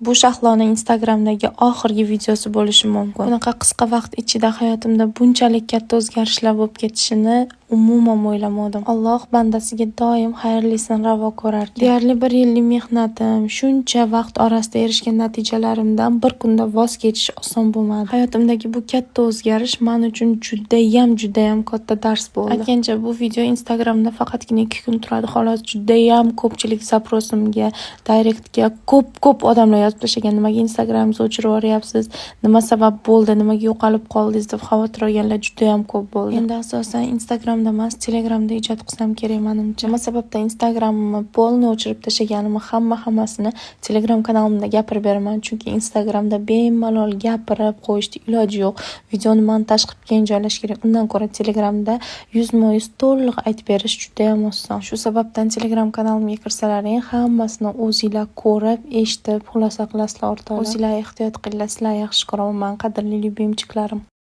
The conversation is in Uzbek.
Bu Shahloning Instagramdagi oxirgi videosi bo'lishi mumkin. Bunaqa qisqa vaqt ichida hayotimda bunchalik katta o'zgarishlar bo'lib ketishini umuman o'ylamadim. Alloh bandasiga doim xayrlisini ravo ko'rarkan. Deyarli 1 yillik mehnatim, shuncha vaqt orasida erishgan natijalarimdan bir kunda voz kechish oson bo'lmadi. Hayotimdagi bu katta o'zgarish men uchun judayam katta dars bo'ldi. Aytgancha bu video Instagramda faqatgina 2 kun turadi. Xolos, judayam ko'pchilik zaprosimga, direktga ko'p odamlar yozib tashlagan. Nimaga Instagramingizni o'chirib yuboryapsiz? Nima sabab bo'ldi? Nimaga yo'qolib qoldingiz deb xavotir olganlar judayam ko'p bo'ldi. Endi asosan Instagramda emas, Telegramda ijod qilsam kerak menimcha. Nima sababdan Instagramimni polni o'chirib tashlaganimni hammasini Telegram kanalimda gapirib beraman. Chunki Instagramda bemalol gapirib qo'yishning iloji yo'q. Videoni montaj qilib keyin joylash kerak. Undan ko'ra Telegramda 100% to'liq aytib berish judayam oson. Shu sababdan Telegram kanalimga kirsalaring, hammasini o'zingizlar ko'rib, eshitib, xulosa qilasizlar o'rtoqlar. O'zingizlar ehtiyot qilinglar, sizlar yaxshi ko'raman, qadrli lyubimchiklarim.